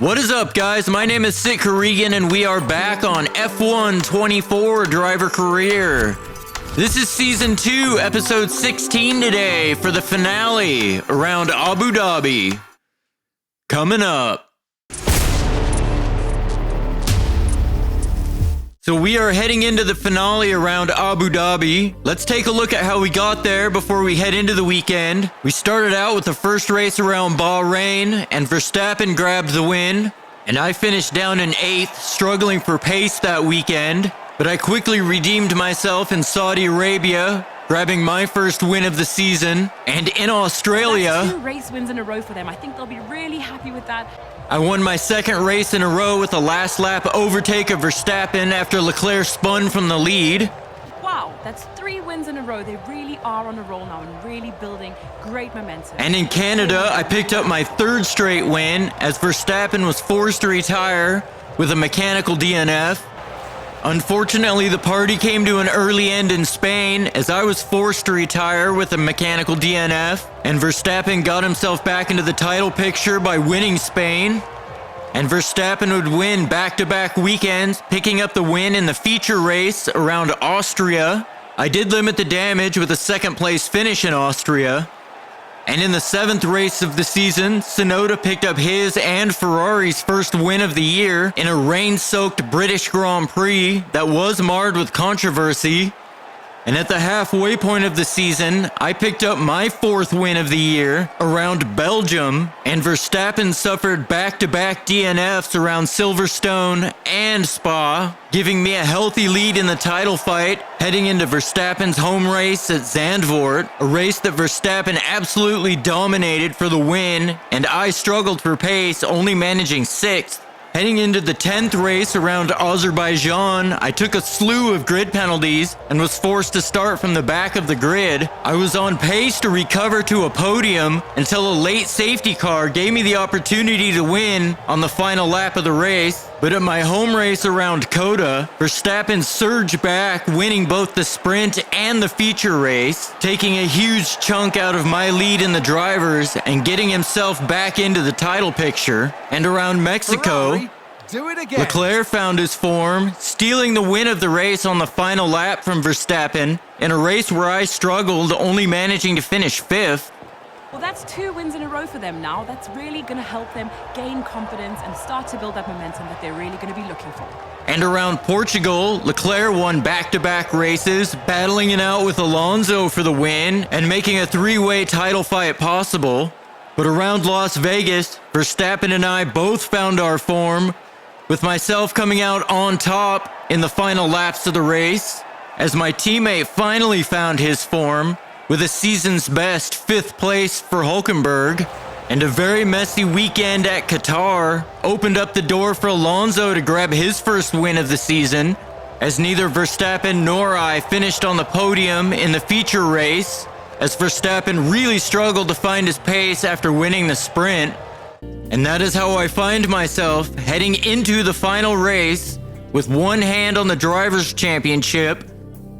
What is up, guys? My name is Sid Corrigan, and we are back on F1 24 Driver Career. This is Season 2, Episode 16 today for the finale around Abu Dhabi. Coming up. So we are heading into the finale around Abu Dhabi. Let's take a look at how we got there before we head into the weekend. We started out with the first race around Bahrain, and Verstappen grabbed the win. And I finished down in 8th, struggling for pace that weekend. But I quickly redeemed myself in Saudi Arabia, grabbing my first win of the season. And in Australia... That's 2 race wins in a row for them. I think they'll be really happy with that. I won my second race in a row with a last lap overtake of Verstappen after Leclerc spun from the lead. Wow, that's 3 wins in a row. They really are on a roll now and really building great momentum. And in Canada, I picked up my 3rd straight win as Verstappen was forced to retire with a mechanical DNF. Unfortunately, the party came to an early end in Spain as I was forced to retire with a mechanical DNF, and Verstappen got himself back into the title picture by winning Spain. And Verstappen would win back-to-back weekends, picking up the win in the feature race around Austria. I did limit the damage with a 2nd place finish in Austria. And in the 7th race of the season, Tsunoda picked up his and Ferrari's first win of the year in a rain-soaked British Grand Prix that was marred with controversy. And at the halfway point of the season, I picked up my 4th win of the year around Belgium, and Verstappen suffered back-to-back DNFs around Silverstone and Spa, giving me a healthy lead in the title fight, heading into Verstappen's home race at Zandvoort, a race that Verstappen absolutely dominated for the win, and I struggled for pace, only managing 6th. Heading into the 10th race around Azerbaijan, I took a slew of grid penalties and was forced to start from the back of the grid. I was on pace to recover to a podium until a late safety car gave me the opportunity to win on the final lap of the race. But at my home race around Coda, Verstappen surged back, winning both the sprint and the feature race, taking a huge chunk out of my lead in the drivers and getting himself back into the title picture. And around Mexico, do it again. Leclerc found his form, stealing the win of the race on the final lap from Verstappen in a race where I struggled, only managing to finish 5th. Well, that's 2 wins in a row for them now. That's really going to help them gain confidence and start to build that momentum that they're really going to be looking for. And around Portugal, Leclerc won back-to-back races, battling it out with Alonso for the win and making a 3-way title fight possible. But around Las Vegas, Verstappen and I both found our form, with myself coming out on top in the final laps of the race, as my teammate finally found his form, with a season's best 5th place for Hulkenberg. And a very messy weekend at Qatar opened up the door for Alonso to grab his first win of the season, as neither Verstappen nor I finished on the podium in the feature race, as Verstappen really struggled to find his pace after winning the sprint. And that is how I find myself heading into the final race with one hand on the Drivers' Championship,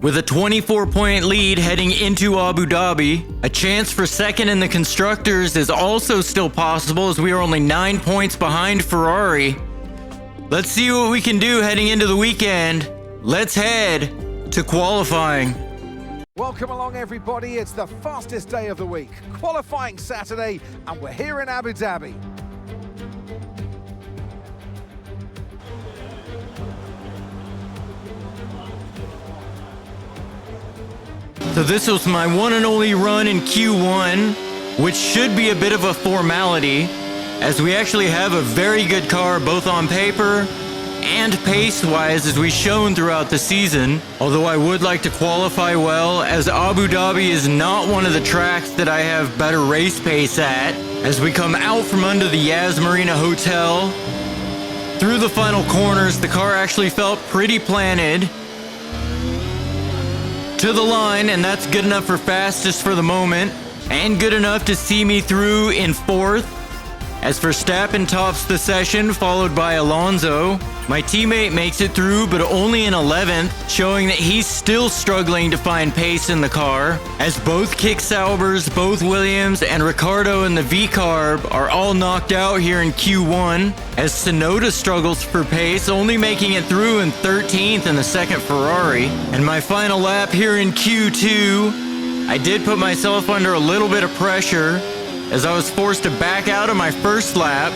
with a 24-point lead heading into Abu Dhabi. A chance for 2nd in the Constructors is also still possible, as we are only 9 points behind Ferrari. Let's see what we can do heading into the weekend. Let's head to qualifying. Welcome along, everybody. It's the fastest day of the week, qualifying Saturday, and we're here in Abu Dhabi. So this was my one and only run in Q1, which should be a bit of a formality, as we actually have a very good car both on paper and pace-wise, as we've shown throughout the season. Although I would like to qualify well, as Abu Dhabi is not one of the tracks that I have better race pace at. As we come out from under the Yas Marina Hotel, through the final corners, the car actually felt pretty planted to the line, and that's good enough for fastest for the moment, and good enough to see me through in 4th. as Verstappen tops the session, followed by Alonso. My teammate makes it through, but only in 11th, showing that he's still struggling to find pace in the car, as both Kick Saubers, both Williams, and Ricciardo in the V-Carb are all knocked out here in Q1, as Tsunoda struggles for pace, only making it through in 13th in the second Ferrari. And my final lap here in Q2, I did put myself under a little bit of pressure, as I was forced to back out of my first lap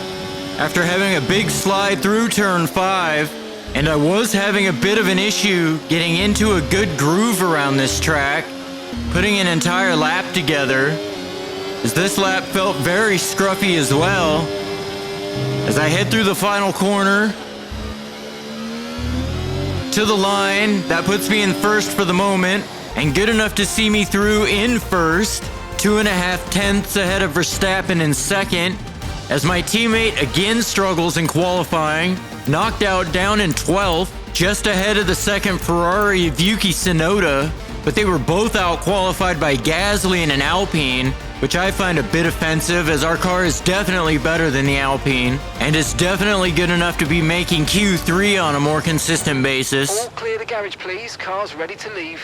after having a big slide through turn 5, and I was having a bit of an issue getting into a good groove around this track, putting an entire lap together, as this lap felt very scruffy as well. As I head through the final corner to the line, that puts me in first for the moment, and good enough to see me through in first. 2.5 tenths ahead of Verstappen in second, as my teammate again struggles in qualifying, knocked out down in 12th, just ahead of the second Ferrari of Yuki Tsunoda, but they were both out qualified by Gasly in an Alpine, which I find a bit offensive, as our car is definitely better than the Alpine, and is definitely good enough to be making Q3 on a more consistent basis. All clear the garage, please. Car's ready to leave.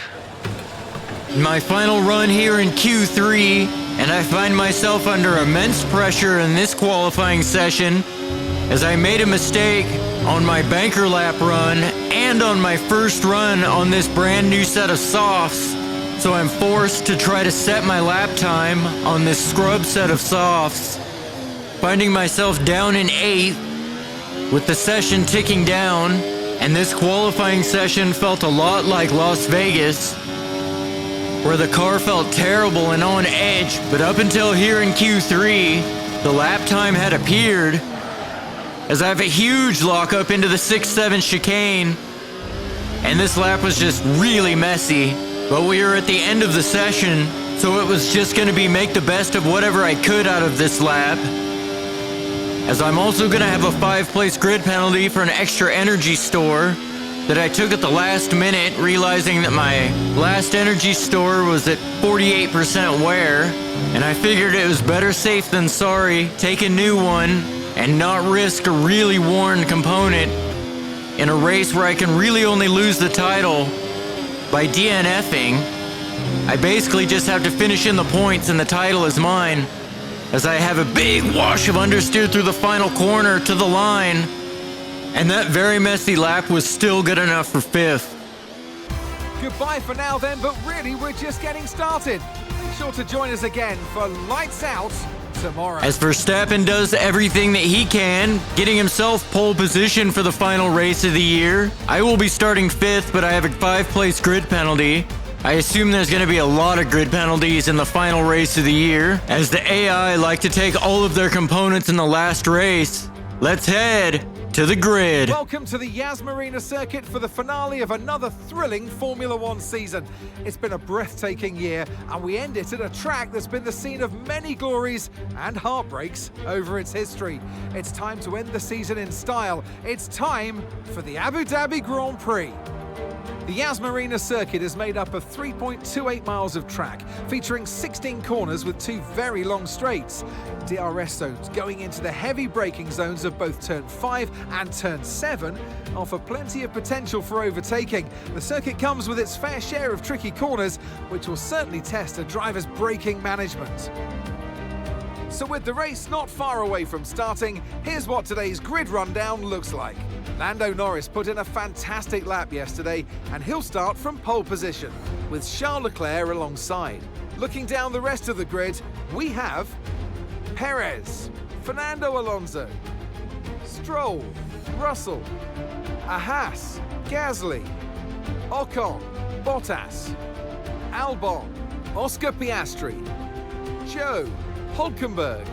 My final run here in Q3, and I find myself under immense pressure in this qualifying session, as I made a mistake on my banker lap run and on my first run on this brand new set of softs, so I'm forced to try to set my lap time on this scrub set of softs, finding myself down in 8th with the session ticking down. And this qualifying session felt a lot like Las Vegas, where the car felt terrible and on edge, but up until here in Q3, the lap time had appeared, as I have a huge lockup into the 6-7 chicane, and this lap was just really messy, but we were at the end of the session, so it was just going to be make the best of whatever I could out of this lap, as I'm also going to have a 5-place grid penalty for an extra energy store that I took at the last minute, realizing that my last energy store was at 48% wear, and I figured it was better safe than sorry, take a new one, and not risk a really worn component in a race where I can really only lose the title by DNFing. I basically just have to finish in the points and the title is mine, as I have a big wash of understeer through the final corner to the line. And that very messy lap was still good enough for 5th. Goodbye for now then, but really we're just getting started. Make sure to join us again for Lights Out tomorrow. As Verstappen does everything that he can, getting himself pole position for the final race of the year. I will be starting 5th, but I have a 5-place grid penalty. I assume there's going to be a lot of grid penalties in the final race of the year, as the AI like to take all of their components in the last race. Let's head to the grid. Welcome to the Yas Marina circuit for the finale of another thrilling Formula One season. It's been a breathtaking year, and we end it at a track that's been the scene of many glories and heartbreaks over its history. It's time to end the season in style. It's time for the Abu Dhabi Grand Prix. The Yas Marina circuit is made up of 3.28 miles of track, featuring 16 corners with 2 very long straights. DRS zones going into the heavy braking zones of both turn 5 and turn 7 offer plenty of potential for overtaking. The circuit comes with its fair share of tricky corners, which will certainly test a driver's braking management. So with the race not far away from starting, here's what today's grid rundown looks like. Lando Norris put in a fantastic lap yesterday, and he'll start from pole position, with Charles Leclerc alongside. Looking down the rest of the grid, we have Perez, Fernando Alonso, Stroll, Russell, Haas, Gasly, Ocon, Bottas, Albon, Oscar Piastri, Joe, Hulkenberg,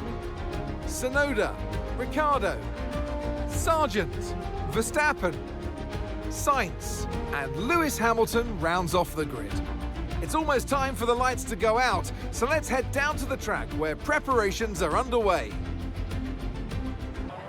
Tsunoda, Ricciardo, Sargent, Verstappen, Sainz, and Lewis Hamilton rounds off the grid. It's almost time for the lights to go out, so let's head down to the track where preparations are underway.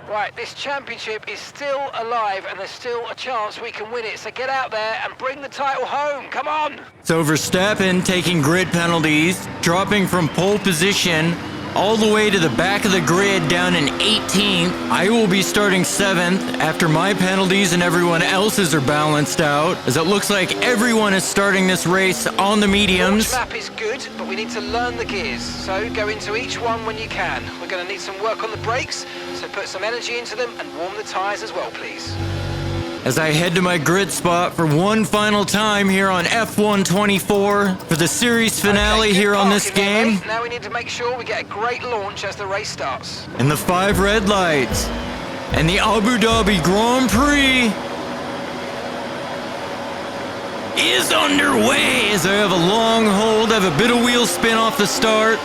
Right, this championship is still alive and there's still a chance we can win it, so get out there and bring the title home, come on! So Verstappen taking grid penalties, dropping from pole position all the way to the back of the grid down in 18th. I will be starting 7th after my penalties and everyone else's are balanced out, as it looks like everyone is starting this race on the mediums. Launch map is good, but we need to learn the gears, so go into each one when you can. We're going to need some work on the brakes, so put some energy into them and warm the tyres as well, please. As I head to my grid spot for one final time here on F124 for the series finale here on this game. Mate. Now we need to make sure we get a great launch as the race starts. And the 5 red lights and the Abu Dhabi Grand Prix is underway as I have a long hold. I have a bit of wheel spin off the start,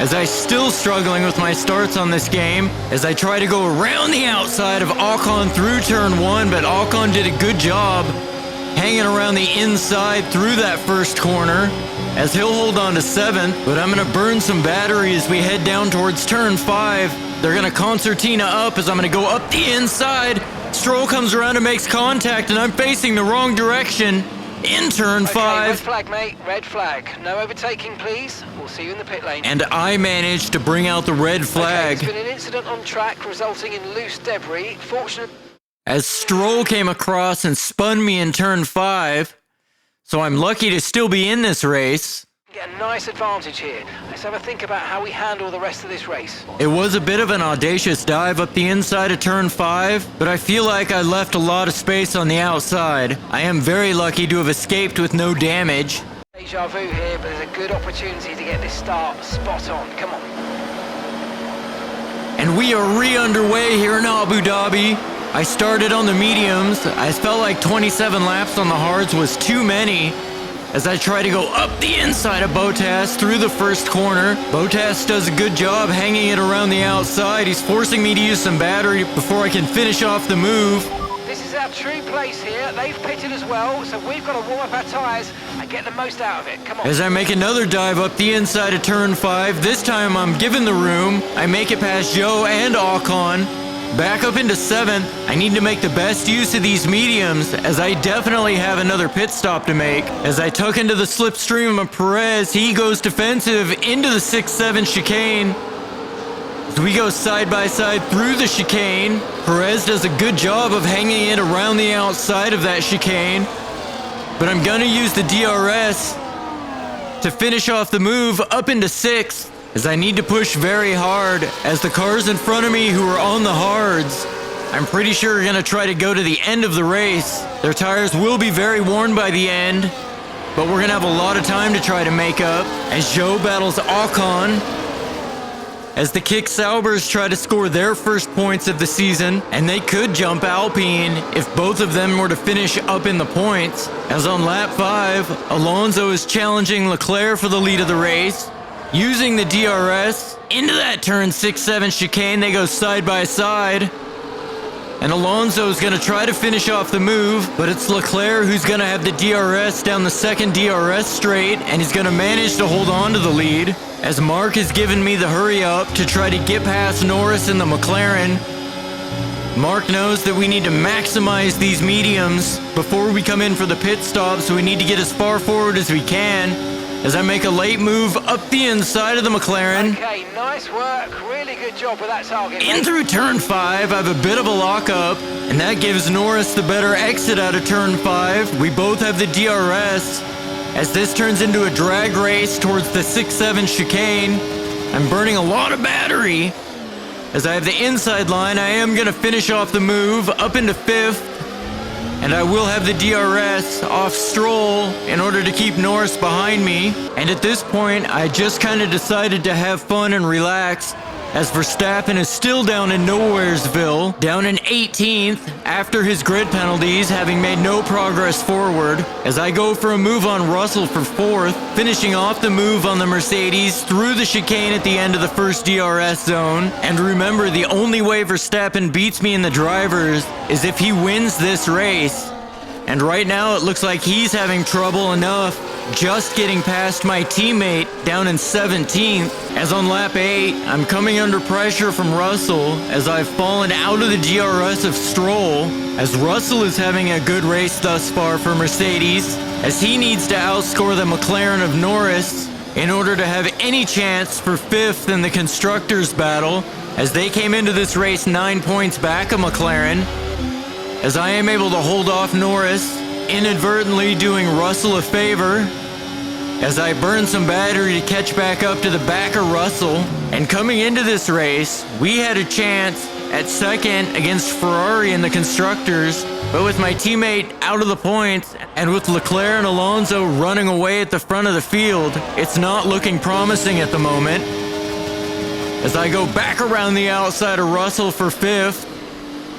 as I still struggling with my starts on this game, as I try to go around the outside of Ocon through turn 1, but Ocon did a good job hanging around the inside through that first corner, as he'll hold on to 7th, but I'm going to burn some battery as we head down towards turn 5. They're going to concertina up as I'm going to go up the inside. Stroll comes around and makes contact, and I'm facing the wrong direction in turn 5. Red flag, mate. Red flag. No overtaking, please. We'll see you in the pit lane. And I managed to bring out the red flag. Okay, there's been an incident on track resulting in loose debris. Fortunately, as Stroll came across and spun me in turn 5, so I'm lucky to still be in this race. get a nice advantage here. Let's have a think about how we handle the rest of this race. It was a bit of an audacious dive up the inside of turn 5, but I feel like I left a lot of space on the outside. I am very lucky to have escaped with no damage. Deja vu here, but there's a good opportunity to get this start spot on. Come on. And we are re-underway here in Abu Dhabi. I started on the mediums. I felt like 27 laps on the hards was too many as I try to go up the inside of Bottas through the first corner. Bottas does a good job hanging it around the outside. He's forcing me to use some battery before I can finish off the move. This is our true place here. They've pitted as well, so we've got to warm up our tyres and get the most out of it. Come on. As I make another dive up the inside of turn 5, this time I'm given the room. I make it past Joe and Ocon. Back up into 7th. I need to make the best use of these mediums, as I definitely have another pit stop to make. As I tuck into the slipstream of Perez, he goes defensive into the 6-7 chicane. As we go side by side through the chicane, Perez does a good job of hanging it around the outside of that chicane. But I'm gonna use the DRS to finish off the move up into 6th, as I need to push very hard, as the cars in front of me who are on the hards, I'm pretty sure are gonna try to go to the end of the race. Their tires will be very worn by the end, but we're gonna have a lot of time to try to make up, as Joe battles Ocon, as the Kick Saubers try to score their first points of the season, and they could jump Alpine if both of them were to finish up in the points. As on lap 5, Alonso is challenging Leclerc for the lead of the race. Using the DRS into that turn 6-7 chicane, they go side by side. And Alonso is going to try to finish off the move, but it's Leclerc who's going to have the DRS down the second DRS straight, and he's going to manage to hold on to the lead, as Mark has given me the hurry up to try to get past Norris in the McLaren. Mark knows that we need to maximize these mediums before we come in for the pit stop, so we need to get as far forward as we can. As I make a late move up the inside of the McLaren. Okay, nice work. Really good job with that target. In through turn 5, I have a bit of a lockup, and that gives Norris the better exit out of turn 5. We both have the DRS, as this turns into a drag race towards the 6-7 chicane. I'm burning a lot of battery. As I have the inside line, I am going to finish off the move up into 5th. And I will have the DRS off Stroll in order to keep Norris behind me. And at this point, I just kind of decided to have fun and relax, as Verstappen is still down in Nowheresville, down in 18th after his grid penalties, having made no progress forward, as I go for a move on Russell for 4th, finishing off the move on the Mercedes through the chicane at the end of the first DRS zone. And remember, the only way Verstappen beats me in the drivers is if he wins this race. And right now it looks like he's having trouble enough just getting past my teammate down in 17th. As on lap 8, I'm coming under pressure from Russell as I've fallen out of the DRS of Stroll, as Russell is having a good race thus far for Mercedes, as he needs to outscore the McLaren of Norris. in order to have any chance for 5th in the Constructors' battle, as they came into this race 9 points back of McLaren, as I am able to hold off Norris, inadvertently doing Russell a favor, as I burn some battery to catch back up to the back of Russell. And coming into this race, we had a chance at 2nd against Ferrari in the Constructors, but with my teammate out of the points, and with Leclerc and Alonso running away at the front of the field, it's not looking promising at the moment. As I go back around the outside of Russell for 5th,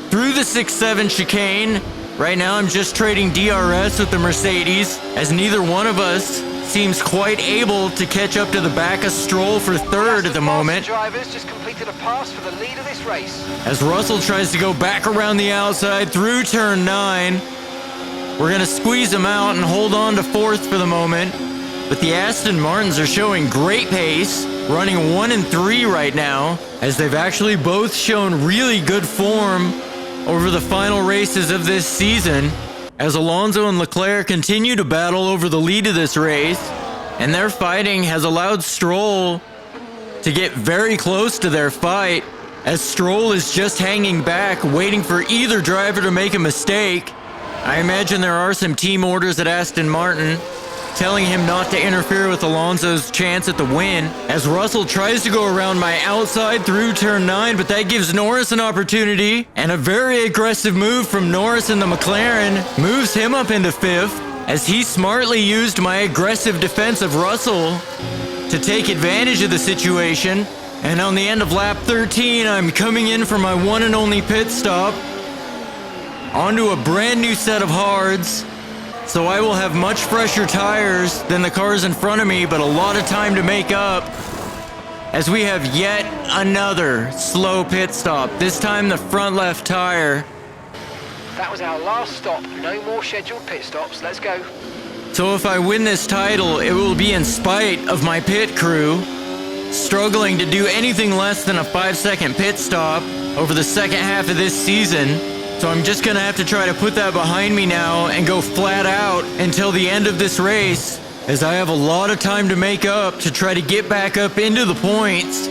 through the 6-7 chicane. Right now I'm just trading DRS with the Mercedes, as neither one of us seems quite able to catch up to the back of Stroll for 3rd at the moment. Drivers just completed a pass for the lead of this race. As Russell tries to go back around the outside through turn 9, we're going to squeeze him out and hold on to 4th for the moment. But the Aston Martins are showing great pace, running 1 and 3 right now, as they've actually both shown really good form over the final races of this season, as Alonso and Leclerc continue to battle over the lead of this race, and their fighting has allowed Stroll to get very close to their fight, as Stroll is just hanging back, waiting for either driver to make a mistake. I imagine there are some team orders at Aston Martin telling him not to interfere with Alonso's chance at the win, as Russell tries to go around my outside through turn 9, but that gives Norris an opportunity, and a very aggressive move from Norris in the McLaren moves him up into 5th, as he smartly used my aggressive defense of Russell to take advantage of the situation. And on the end of lap 13, I'm coming in for my one and only pit stop onto a brand new set of hards. So I will have much fresher tires than the cars in front of me, but a lot of time to make up, as we have yet another slow pit stop, this time the front left tire. That was our last stop. No more scheduled pit stops. Let's go. So if I win this title, it will be in spite of my pit crew struggling to do anything less than a 5-second pit stop over the second half of this season. So I'm just going to have to try to put that behind me now and go flat out until the end of this race, as I have a lot of time to make up to try to get back up into the points,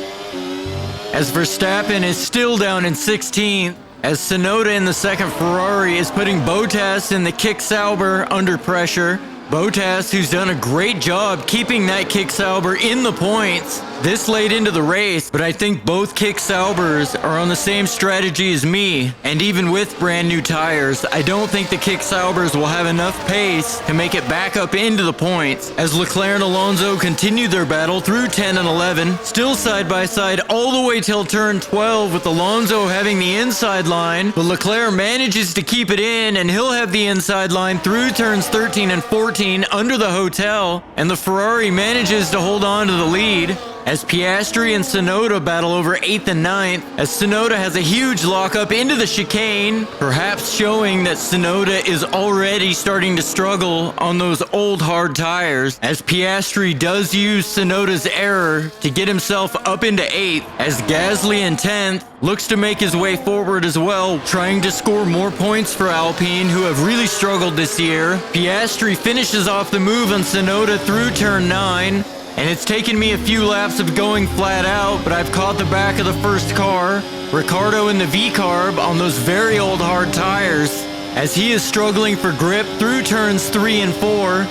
as Verstappen is still down in 16th, as Tsunoda in the second Ferrari is putting Bottas in the Kick Sauber under pressure. Bottas, who's done a great job keeping that Kick Sauber in the points this late into the race, but I think both Kick Saubers are on the same strategy as me, and even with brand new tires, I don't think the Kick Saubers will have enough pace to make it back up into the points, as Leclerc and Alonso continue their battle through 10 and 11, still side by side all the way till turn 12, with Alonso having the inside line, but Leclerc manages to keep it in, and he'll have the inside line through turns 13 and 14 under the hotel, and the Ferrari manages to hold on to the lead, as Piastri and Tsunoda battle over 8th and 9th, as Tsunoda has a huge lockup into the chicane, perhaps showing that Tsunoda is already starting to struggle on those old hard tires, as Piastri does use Tsunoda's error to get himself up into 8th, as Gasly in 10th looks to make his way forward as well, trying to score more points for Alpine, who have really struggled this year. Piastri finishes off the move on Tsunoda through turn 9, and it's taken me a few laps of going flat out, but I've caught the back of the first car, Ricciardo in the V-carb on those very old hard tires, as he is struggling for grip through turns 3 and 4.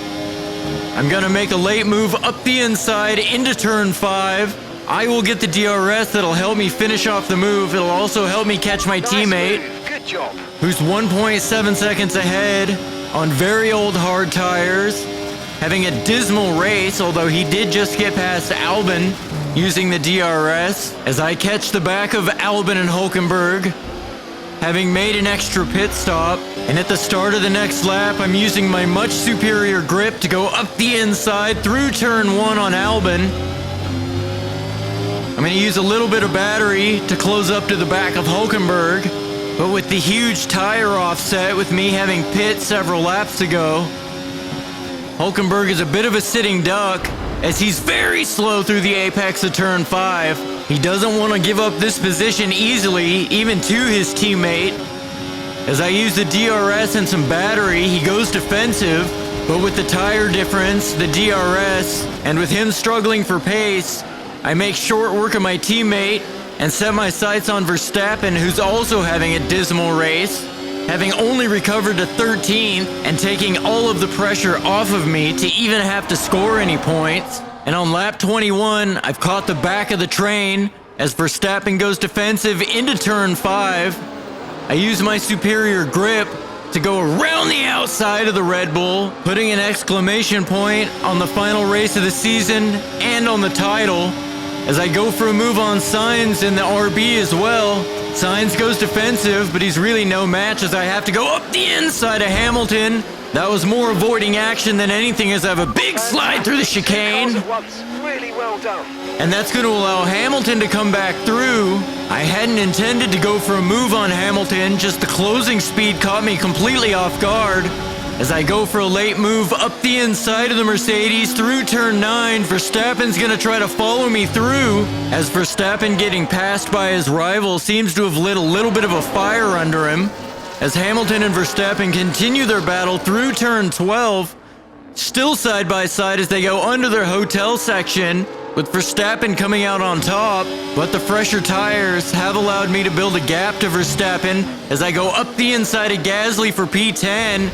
I'm gonna make a late move up the inside into turn 5. I will get the DRS that'll help me finish off the move. It'll also help me catch my teammate, Good job. who's 1.7 seconds ahead on very old hard tires, having a dismal race, although he did just get past Albon using the DRS, as I catch the back of Albon and Hulkenberg, having made an extra pit stop. And at the start of the next lap, I'm using my much superior grip to go up the inside through turn 1 on Albon. I'm going to use a little bit of battery to close up to the back of Hulkenberg, but with the huge tire offset with me having pit several laps ago, Hulkenberg is a bit of a sitting duck, as he's very slow through the apex of turn 5. He doesn't want to give up this position easily, even to his teammate. As I use the DRS and some battery, he goes defensive, But with the tire difference, the DRS, and with him struggling for pace, I make short work of my teammate and set my sights on Verstappen, who's also having a dismal race, having only recovered to 13th and taking all of the pressure off of me to even have to score any points. And on lap 21, I've caught the back of the train as Verstappen goes defensive into turn 5. I use my superior grip to go around the outside of the Red Bull, putting an exclamation point on the final race of the season and on the title. As I go for a move on Sainz in the RB as well. Sainz goes defensive, but he's really no match as I have to go up the inside of Hamilton. That was more avoiding action than anything as I have a big slide through the chicane. Really well done. And that's going to allow Hamilton to come back through. I hadn't intended to go for a move on Hamilton, just the closing speed caught me completely off guard. As I go for a late move up the inside of the Mercedes through turn 9, Verstappen's going to try to follow me through. As Verstappen getting passed by his rival seems to have lit a little bit of a fire under him. As Hamilton and Verstappen continue their battle through turn 12, still side by side as they go under their hotel section, with Verstappen coming out on top, but the fresher tires have allowed me to build a gap to Verstappen as I go up the inside of Gasly for P10.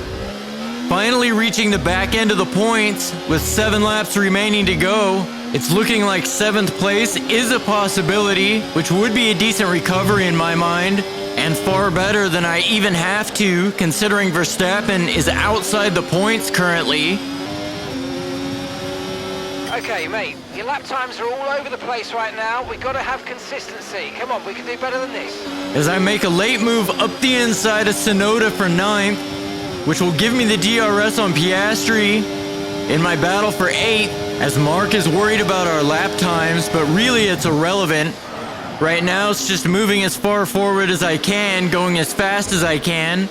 Finally reaching the back end of the points with 7 laps remaining to go. It's looking like 7th place is a possibility, which would be a decent recovery in my mind, and far better than I even have to, considering Verstappen is outside the points currently. Okay, mate, your lap times are all over the place right now. We've got to have consistency. Come on, we can do better than this. As I make a late move up the inside of Tsunoda for 9th, which will give me the DRS on Piastri in my battle for 8th, as Mark is worried about our lap times, but really it's irrelevant. Right now it's just moving as far forward as I can, going as fast as I can,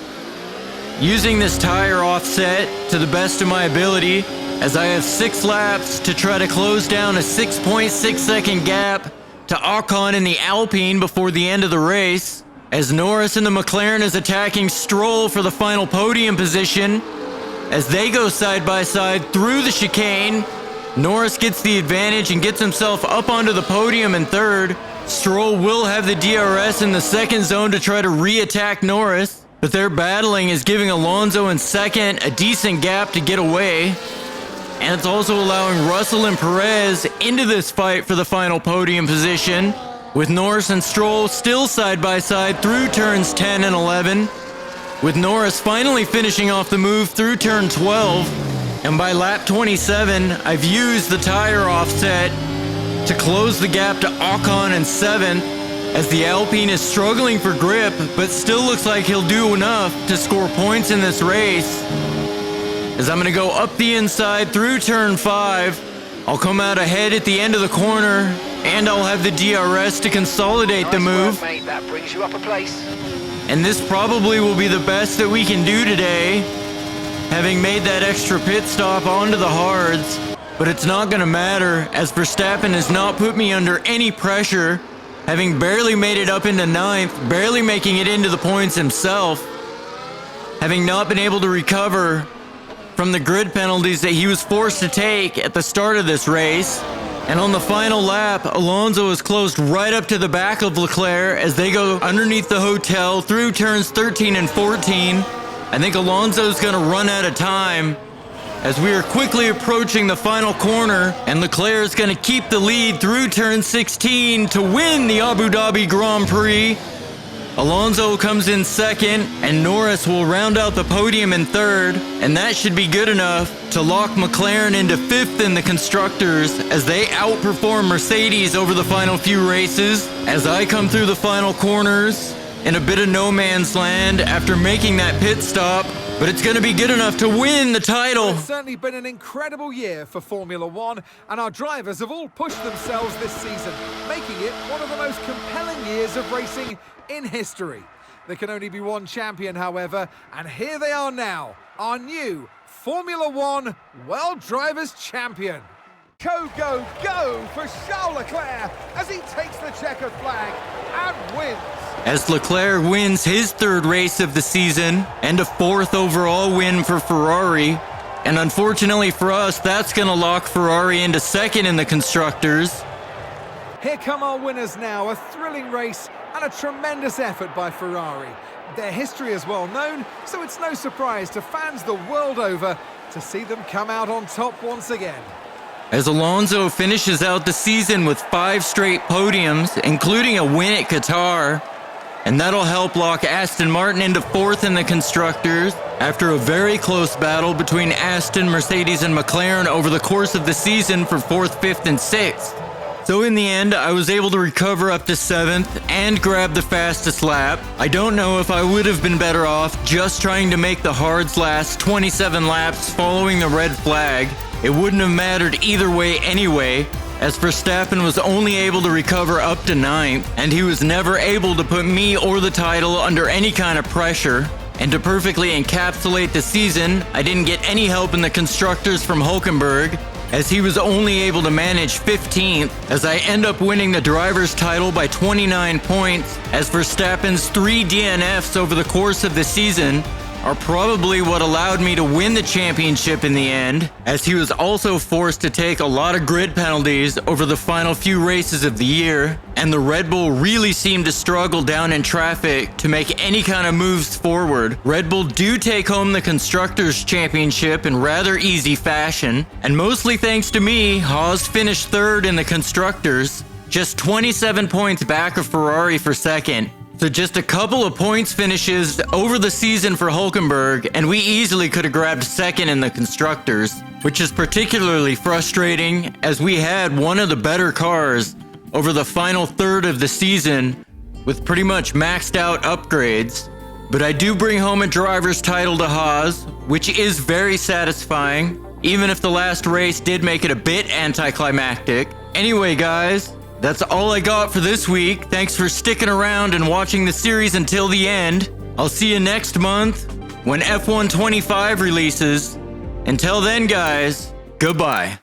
using this tire offset to the best of my ability, as I have 6 laps to try to close down a 6.6 second gap to Ocon in the Alpine before the end of the race. As Norris in the McLaren is attacking Stroll for the final podium position. As they go side by side through the chicane, Norris gets the advantage and gets himself up onto the podium in 3rd. Stroll will have the DRS in the 2nd zone to try to re-attack Norris, but their battling is giving Alonso in 2nd a decent gap to get away. And it's also allowing Russell and Perez into this fight for the final podium position, with Norris and Stroll still side by side through turns 10 and 11, with Norris finally finishing off the move through turn 12, and by lap 27, I've used the tire offset to close the gap to Ocon in 7th, as the Alpine is struggling for grip, but still looks like he'll do enough to score points in this race. As I'm going to go up the inside through turn 5, I'll come out ahead at the end of the corner, and I'll have the DRS to consolidate the move. Nice work, mate. That brings you up a place. And this probably will be the best that we can do today, having made that extra pit stop onto the hards. But it's not going to matter, as Verstappen has not put me under any pressure, having barely made it up into 9th, barely making it into the points himself, having not been able to recover from the grid penalties that he was forced to take at the start of this race. And on the final lap, Alonso is closed right up to the back of Leclerc as they go underneath the hotel through turns 13 and 14. I think Alonso's going to run out of time as we are quickly approaching the final corner, and Leclerc is going to keep the lead through turn 16 to win the Abu Dhabi Grand Prix. Alonso comes in 2nd, and Norris will round out the podium in 3rd, and that should be good enough to lock McLaren into 5th in the Constructors as they outperform Mercedes over the final few races. As I come through the final corners in a bit of no man's land after making that pit stop, but it's going to be good enough to win the title. It's certainly been an incredible year for Formula One, and our drivers have all pushed themselves this season, making it one of the most compelling years of racing in history. There can only be one champion, however, and here they are now, our new Formula One World Drivers' Champion. Go, go, go for Charles Leclerc as he takes the checkered flag and wins. As Leclerc wins his 3rd race of the season and a 4th overall win for Ferrari, And unfortunately for us, that's going to lock Ferrari into second in the Constructors. Here come our winners now, a thrilling race and a tremendous effort by Ferrari. Their history is well known, so it's no surprise to fans the world over to see them come out on top once again. As Alonso finishes out the season with 5 straight podiums, including a win at Qatar, and that'll help lock Aston Martin into 4th in the Constructors after a very close battle between Aston, Mercedes, and McLaren over the course of the season for 4th, 5th, and 6th. So in the end, I was able to recover up to 7th and grab the fastest lap. I don't know if I would have been better off just trying to make the hards last 27 laps following the red flag. It wouldn't have mattered either way anyway, as Verstappen was only able to recover up to 9th, and he was never able to put me or the title under any kind of pressure. And to perfectly encapsulate the season, I didn't get any help in the Constructors from Hulkenberg, as he was only able to manage 15th, as I end up winning the driver's title by 29 points, as Verstappen's 3 DNFs over the course of the season are probably what allowed me to win the championship in the end, as he was also forced to take a lot of grid penalties over the final few races of the year, and the Red Bull really seemed to struggle down in traffic to make any kind of moves forward. Red Bull do take home the Constructors' Championship in rather easy fashion, and mostly thanks to me, Haas finished 3rd in the Constructors, just 27 points back of Ferrari for 2nd. So just a couple of points finishes over the season for Hulkenberg, and we easily could have grabbed 2nd in the Constructors, which is particularly frustrating as we had one of the better cars over the final third of the season with pretty much maxed out upgrades. But I do bring home a driver's title to Haas, which is very satisfying, even if the last race did make it a bit anticlimactic. Anyway, guys, that's all I got for this week. Thanks for sticking around and watching the series until the end. I'll see you next month when F1 25 releases. Until then, guys, goodbye.